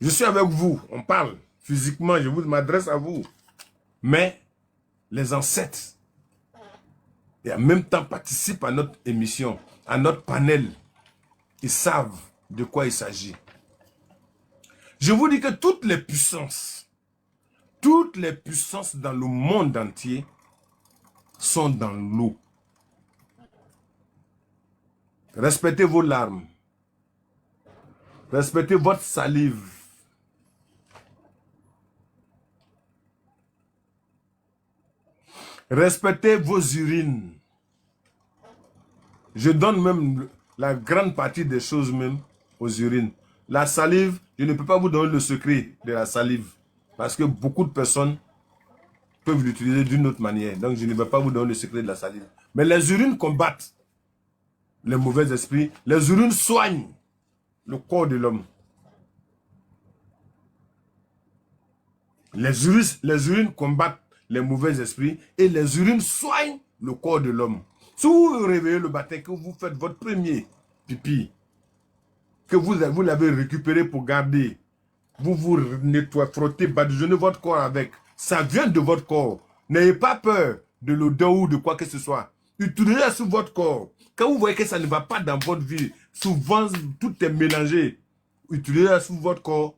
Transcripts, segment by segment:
Je suis avec vous, on parle physiquement, je m'adresse à vous. Mais les ancêtres, et en même temps participent à notre émission, à notre panel. Ils savent de quoi il s'agit. Je vous dis que toutes les puissances dans le monde entier sont dans l'eau. Respectez vos larmes. Respectez votre salive. Respectez vos urines. Je donne même la grande partie des choses même aux urines. La salive, je ne peux pas vous donner le secret de la salive. Parce que beaucoup de personnes peuvent l'utiliser d'une autre manière. Donc je ne vais pas vous donner le secret de la salive. Mais les urines combattent les mauvais esprits. Les urines soignent le corps de l'homme. Les urines combattent les mauvais esprits et les urines soignent le corps de l'homme. Si vous vous réveillez le matin, que vous faites votre premier pipi, que vous l'avez récupéré pour garder, vous vous nettoyez, frottez, badigeonnez votre corps avec, ça vient de votre corps. N'ayez pas peur de l'odeur ou de quoi que ce soit. Utilisez-la sur votre corps. Quand vous voyez que ça ne va pas dans votre vie, souvent tout est mélangé, utilisez-la sur votre corps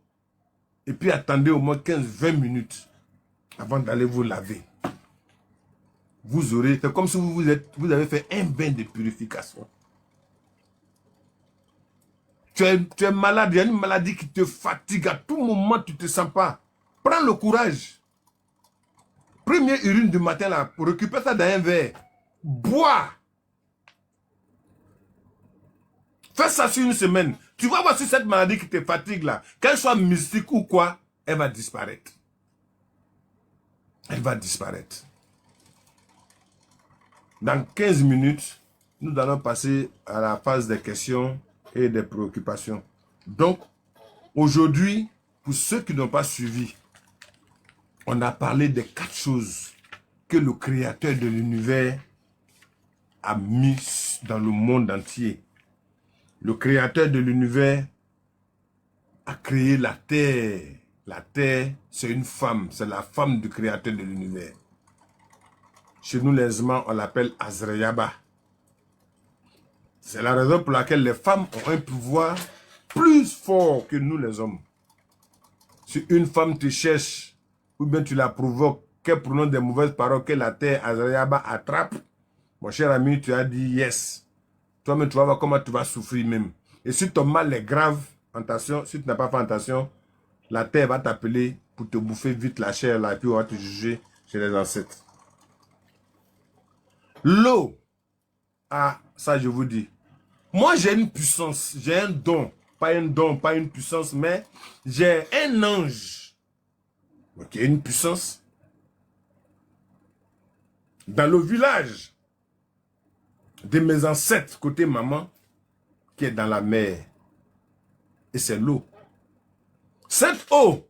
et puis attendez au moins 15-20 minutes avant d'aller vous laver. Vous aurez, c'est comme si vous avez fait un bain de purification. Tu es malade, il y a une maladie qui te fatigue, à tout moment tu ne te sens pas. Prends le courage. Première urine du matin, là, récupère ça dans un verre. Bois. Fais ça sur une semaine. Tu vas voir si cette maladie qui te fatigue là, qu'elle soit mystique ou quoi, elle va disparaître. Elle va disparaître. Dans 15 minutes, nous allons passer à la phase des questions et des préoccupations. Donc, aujourd'hui, pour ceux qui n'ont pas suivi, on a parlé des 4 choses que le créateur de l'univers a mis dans le monde entier. Le créateur de l'univers a créé la terre. La terre, c'est une femme. C'est la femme du créateur de l'univers. Chez nous, les Zman, on l'appelle Azreyaba. C'est la raison pour laquelle les femmes ont un pouvoir plus fort que nous, les hommes. Si une femme te cherche, ou bien tu la provoques, qu'elle prononce des mauvaises paroles, que la terre Azreyaba attrape, mon cher ami, tu as dit yes. Toi-même, tu vas voir comment tu vas souffrir même. Et si ton mal est grave, attention, si tu n'as pas fait attention, la terre va t'appeler pour te bouffer vite la chair là, et puis on va te juger chez les ancêtres. L'eau, ah, ça je vous dis. Moi j'ai une puissance, j'ai un don, pas une puissance, mais j'ai un ange qui a une puissance. Dans le village de mes ancêtres, côté maman, qui est dans la mer. Et c'est l'eau. Cette eau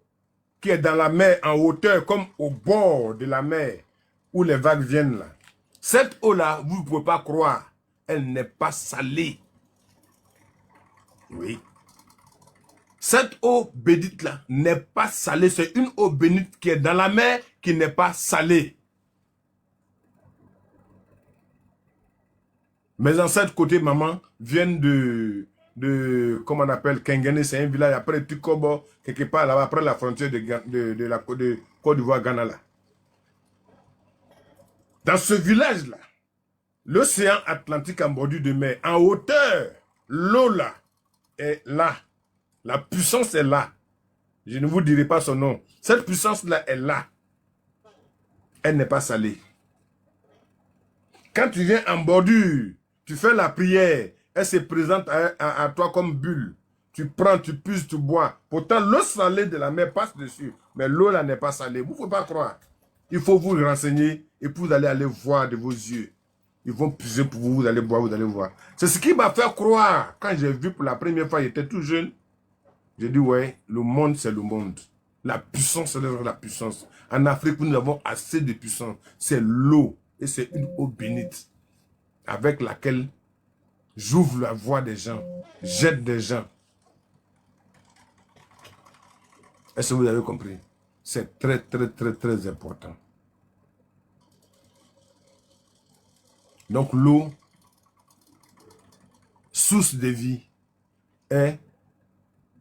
qui est dans la mer en hauteur, comme au bord de la mer, où les vagues viennent là. Cette eau-là, vous ne pouvez pas croire, elle n'est pas salée. Oui. Cette eau bénite-là n'est pas salée. C'est une eau bénite qui est dans la mer qui n'est pas salée. Mes ancêtres côté maman viennent de comment on appelle, Kengene, c'est un village après Tukobo, quelque part là-bas, après la frontière de la Côte d'Ivoire, Ghana là. Dans ce village-là, l'océan Atlantique en bordure de mer, en hauteur, l'eau là est là. La puissance est là. Je ne vous dirai pas son nom. Cette puissance-là est là. Elle n'est pas salée. Quand tu viens en bordure, tu fais la prière, elle se présente à toi comme bulle. Tu prends, tu puises, tu bois. Pourtant, l'eau salée de la mer passe dessus. Mais l'eau là n'est pas salée. Vous ne pouvez pas croire. Il faut vous renseigner et puis vous allez aller voir de vos yeux. Ils vont puiser pour vous, vous allez boire, vous allez voir. C'est ce qui m'a fait croire. Quand j'ai vu pour la première fois, j'étais tout jeune. J'ai dit, ouais, le monde, c'est le monde. La puissance, c'est la puissance. En Afrique, nous avons assez de puissance. C'est l'eau. Et c'est une eau bénite avec laquelle j'ouvre la voie des gens, j'aide des gens. Est-ce que vous avez compris? C'est très, très, très, très important. Donc l'eau, source de vie, est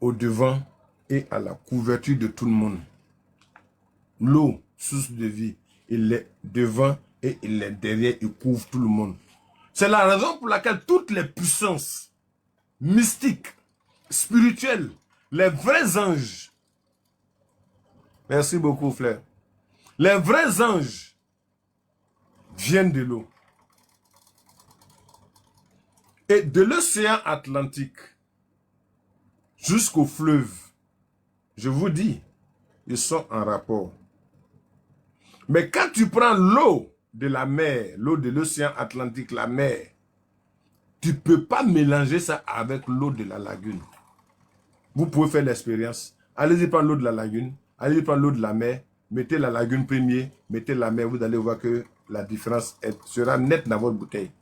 au devant et à la couverture de tout le monde. L'eau, source de vie, il est devant et il est derrière, il couvre tout le monde. C'est la raison pour laquelle toutes les puissances mystiques, spirituelles, les vrais anges, merci beaucoup frère, les vrais anges viennent de l'eau. Et de l'océan Atlantique jusqu'au fleuve, je vous dis, ils sont en rapport. Mais quand tu prends l'eau de la mer, l'eau de l'océan Atlantique, la mer, tu ne peux pas mélanger ça avec l'eau de la lagune. Vous pouvez faire l'expérience. Allez-y prendre l'eau de la lagune, allez-y prendre l'eau de la mer, mettez la lagune premier, mettez la mer, vous allez voir que la différence sera nette dans votre bouteille.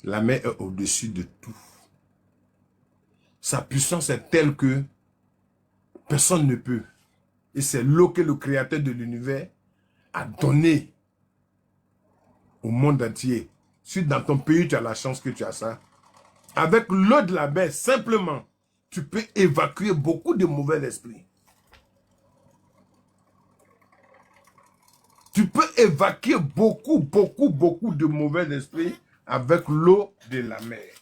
La mer est au-dessus de tout. Sa puissance est telle que personne ne peut. Et c'est l'eau que le créateur de l'univers a donné au monde entier. Si dans ton pays tu as la chance que tu as ça, avec l'eau de la mer, simplement, tu peux évacuer beaucoup de mauvais esprits. Tu peux évacuer beaucoup de mauvais esprits avec l'eau de la mer.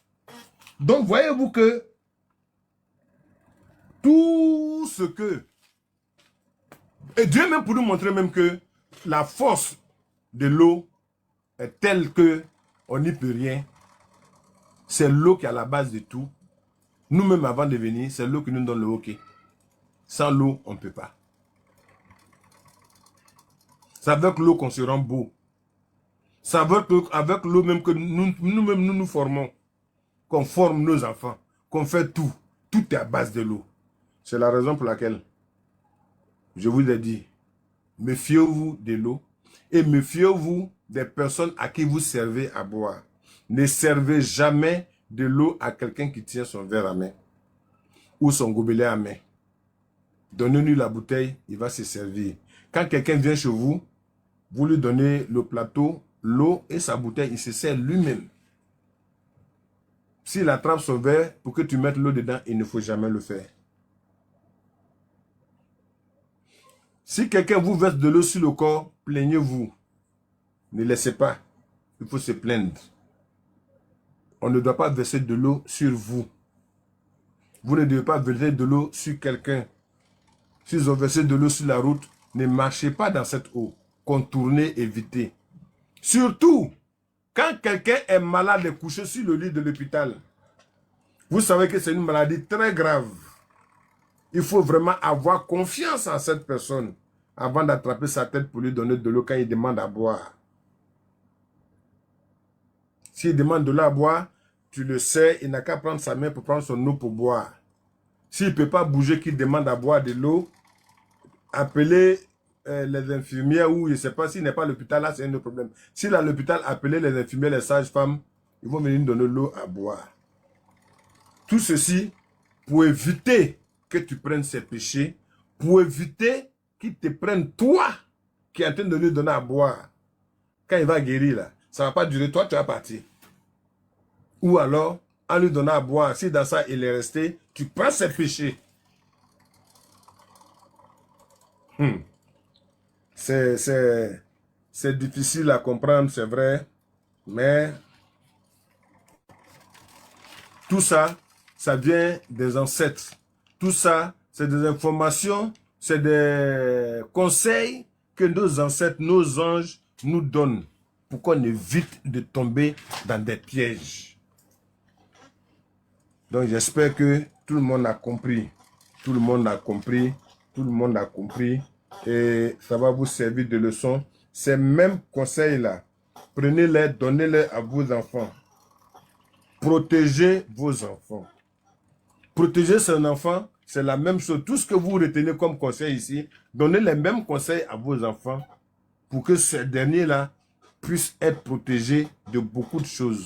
Donc, voyez-vous que tout ce que... Et Dieu même pour nous montrer même que la force de l'eau est telle que on n'y peut rien. C'est l'eau qui est à la base de tout. Nous-mêmes, avant de venir, c'est l'eau qui nous donne le hockey. Sans l'eau, on ne peut pas. C'est avec l'eau qu'on se rend beau. C'est avec l'eau même que nous-mêmes, nous formons. Qu'on forme nos enfants. Qu'on fait tout. Tout est à base de l'eau. C'est la raison pour laquelle je vous ai dit, méfiez-vous de l'eau et méfiez-vous des personnes à qui vous servez à boire. Ne servez jamais de l'eau à quelqu'un qui tient son verre à main ou son gobelet à main. Donnez-lui la bouteille, il va se servir. Quand quelqu'un vient chez vous, vous lui donnez le plateau, l'eau et sa bouteille, il se sert lui-même. S'il attrape son verre pour que tu mettes l'eau dedans, il ne faut jamais le faire. Si quelqu'un vous verse de l'eau sur le corps, plaignez-vous. Ne laissez pas. Il faut se plaindre. On ne doit pas verser de l'eau sur vous. Vous ne devez pas verser de l'eau sur quelqu'un. S'ils ont versé de l'eau sur la route, ne marchez pas dans cette eau. Contournez, évitez. Surtout, quand quelqu'un est malade et couché sur le lit de l'hôpital, vous savez que c'est une maladie très grave. Il faut vraiment avoir confiance en cette personne avant d'attraper sa tête pour lui donner de l'eau quand il demande à boire. S'il demande de l'eau à boire, tu le sais, il n'a qu'à prendre sa main pour prendre son eau pour boire. S'il ne peut pas bouger, qu'il demande à boire de l'eau, appelez les infirmières ou je ne sais pas, s'il n'est pas à l'hôpital, là c'est un autre problème. S'il est à l'hôpital, appelez les infirmières, les sages-femmes, ils vont venir donner l'eau à boire. Tout ceci pour éviter que tu prennes ses péchés, pour éviter qu'il te prenne toi qui es en train de lui donner à boire. Quand il va guérir là, ça ne va pas durer, toi tu vas partir. Ou alors, en lui donnant à boire, si dans ça il est resté, tu prends ses péchés. C'est difficile à comprendre, c'est vrai, mais tout ça, ça vient des ancêtres. Tout ça, c'est des informations, c'est des conseils que nos ancêtres, nos anges nous donnent pour qu'on évite de tomber dans des pièges. Donc j'espère que tout le monde a compris. Tout le monde a compris. Tout le monde a compris. Et ça va vous servir de leçon. Ces mêmes conseils-là, prenez-les, donnez-les à vos enfants. Protégez vos enfants. Protéger son enfant, c'est la même chose. Tout ce que vous retenez comme conseil ici, donnez les mêmes conseils à vos enfants pour que ces derniers-là puissent être protégés de beaucoup de choses.